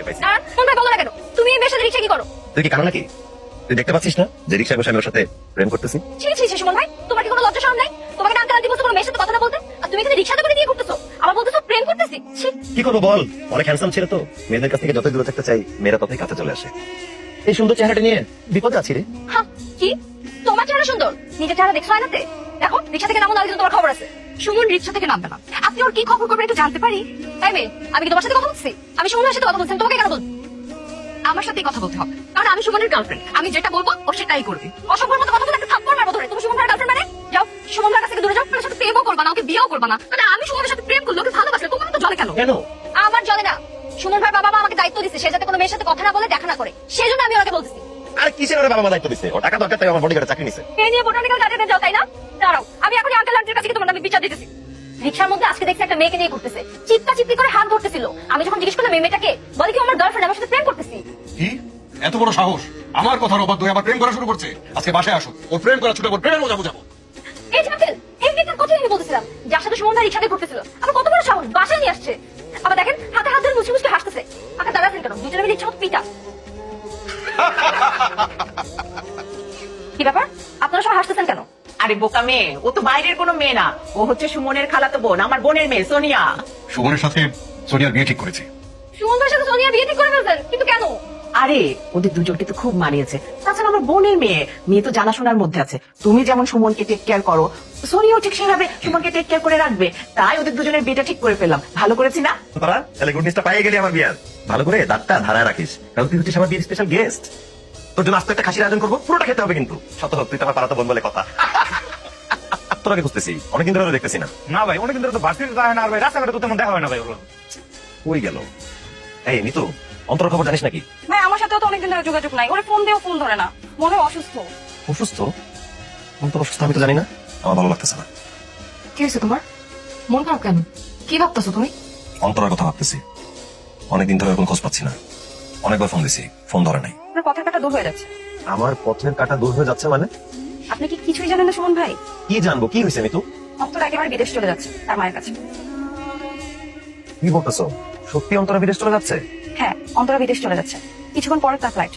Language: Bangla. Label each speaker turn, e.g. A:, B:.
A: দেখতে পাইছি।
B: আর কোন ভাই বলো না কেন তুমি এই মেয়ের সাথে রিকশা কি করো?
A: তুই কি কারণ নাকি? তুই দেখতে পাচ্ছিস না যে রিক্সায় বসে আমি ওর সাথে প্রেম করতেছি?
B: ছি ছি ছি সুমন ভাই, তোমার কি কোনো লজ্জা শরম নাই? তোমাকে না আঙ্কেল আন্টি বলছো কোনো মেয়ের সাথে কথা না বলতে, আর তুমি এখানে রিকশাতে করে দিয়ে ঘুরতেছো, আবার বলতেছো প্রেম করতেছি। ছি।
A: কি করবো বল, অনেক হ্যান্ডসাম ছিল তো। মেয়েদের কাছ থেকে যতই দূরে থাকতে চাই, মেয়েরা ততই কাছে চলে আসে। এই সুন্দর চেহারাটা নিয়ে বিপদে আছি রে।
B: হ্যাঁ কি তোমার চেহারা সুন্দর, নিজের চেহারা দেখছো আয়নাতে? দেখো রিকশা থেকে নামো, না কিন্তু তোমার খবর আছে। সুমন রিকশা থেকে নামবে না, আপনি ওর কি খবর করবেন একটু জানতে পারি? তাই মেয়ে, আমি কি তোমার সাথে কথা বলছি? আমি সুমনের সাথে কথা বলছি, তোমাকে কেন বলবো? আমার সাথেই কথা বলতে হবে, কারণ আমি সুমনের গার্লফ্রেন্ড। আমি যেটা বলবো ও সেটাই করবে। অসভ্যের মতো কথা বলে একটা থাপ্পড় মারবো ধরে। তুমি সুমনের গার্লফ্রেন্ড মানে? যাও সুমনের কাছ থেকে দূরে যাও, ওর সাথে প্রেমও করবা না, ওকে বিয়েও করবা না। মানে আমি সুমনের সাথে প্রেম করলে ওকে ভালোবাসলে তোমার তো জলে কেন?
A: কেন?
B: আমার জলে না, সুমন ভাই বাবা মা আমাকে দায়িত্ব দিচ্ছে সে যাতে কোনো মেয়ের সাথে কথা না বলে, দেখা না করে, সেজন্য আমি ওকে বলতেছি।
A: আর কিসের ওরে বাবা মা দায়িত্ব দিচ্ছে? ও টাকা দরকার, তাই আমার বডিগার্ডে চাকরি নিছে।
B: এই নিয়ে বোটানিক্যাল গার্ডেনে যাও, তাই না? দাঁড়াও, আমি এখন আঙ্কেল আন্টির কাছে তোমার নামে বিচার দিতেছি। রিকশার মধ্যে আজকে দেখছি একটা মেয়েকে নিয়ে ঘুরতেছে, চিৎকা চিৎকি করে হাত ধরতেছিল। আমি যখন জিজ্ঞেস করলাম মেয়েটাকে, বলে কি আমার গার্লফ্রেন্ড, আমার সাথে প্রেম করতেছি।
C: কি এত বড় সাহস? আমার কথার অবাধ্য হয়ে আবার প্রেম করা শুরু করছে। আজকে বাসায় আসো, ওর প্রেম করা ছুটে ওর প্রেমের মজা বুঝাবো।
B: এই যে আঙ্কেল, এই মেয়েটার কথাই আমি বলতেছিলাম, যার সাথে সুমন ভাই রিকশাতে ঘুরতেছিল। আমার কত বড় সাহস, বাসায় নিয়ে আসছে। আবার দেখেন হাতে হাত ধরে মুচকি মুচকি হাসতেছে। আচ্ছা দাঁড়াচ্ছেন কেন? দুজনে মিলে ইচ্ছা মতো পিটা। কি ব্যাপার, আপনারা সবাই হাসতেছেন কেন?
D: আরে বোকা মেয়ে, ও তো বাইরের কোনো মেয়ে না, ও হচ্ছে সুমনের খালাতো বোন, আমার বোনের মেয়ে সোনিয়া।
C: সুমনের সাথে সোনিয়ার বিয়ে ঠিক করেছে।
B: সুমন ভাইয়ের সাথে সোনিয়া বিয়ে ঠিক করে ফেলছেন, কিন্তু কেন?
D: আরে ওদের দুজনকে তো খুব মানিয়েছে। তাছাড়া আমার বোনের মেয়ে, মেয়ে তো জানাশোনার মধ্যে আছে। তুমি যেমন সুমনকে টেক কেয়ার করো, সোনিয়াও ঠিক সেভাবে সুমনকে টেক কেয়ার করে রাখবে। তাই ওদের দুজনের বিয়েটা ঠিক করে ফেললাম। ভালো করেছি না?
A: তোরা তাহলে গুড নিউজটা পাইয়ে গেলি আমার বিয়ার। ভালো করে দাঁতটা ধারায় রাখিস, কারণ তুই হচ্ছিস আমার বিয়ের স্পেশাল গেস্ট। তোর জন্য আজকে একটা খাসির আয়োজন করবো, পুরোটা খেতে হবে কিন্তু। শত হোক, তুই তো আমার পাড়াতে বোন বলে কথা। তোরাকে খুঁজতেছি, অনেকদিন ধরে দেখতেছি না।
E: না ভাই, অনেকদিন ধরে তো ভার্সিটিতে যায় না, আর ভাই রাস্তাঘাটে তো তেমন দেখা হয় না ভাই। ওগুলো
A: কই গেল? এই নিতু, অন্তর খবর জানিস নাকি?
B: ভাই আমার সাথেও তো অনেকদিন ধরে যোগাযোগ নাই, ওরে ফোন দিয়েও ফোন ধরে না, মনে হয় অসুস্থ।
A: অসুস্থ? অন্তর অসুস্থ আমি তো জানি না, আমার ভালো লাগতেছে না।
B: কি হয়েছে তোমার? মন খারাপ কেন? কি ভাবতেছো তুমি?
A: অন্তরের কথা ভাবতেছি, অনেকদিন ধরে এরকম খোঁজ পাচ্ছি না। অনেকবার ফোন দিছি, ফোন ধরে নাই।
B: আপনার পথের কাটা দূর হয়ে যাচ্ছে।
A: আমার পথের কাটা দূর হয়ে যাচ্ছে মানে?
B: আপনি কি কিছুই জানেন না সুমন ভাই?
A: কি জানবো, কি হয়েছে নিতু?
B: অন্তর একেবারে বিদেশ চলে যাচ্ছে তার মায়ের কাছে।
A: কি বলতেছো? সত্যি অন্তরা বিদেশ চলে যাচ্ছে?
B: হ্যাঁ, অন্তরা বিদেশ চলে যাচ্ছে, কিছুক্ষণ পরে তার ফ্লাইট।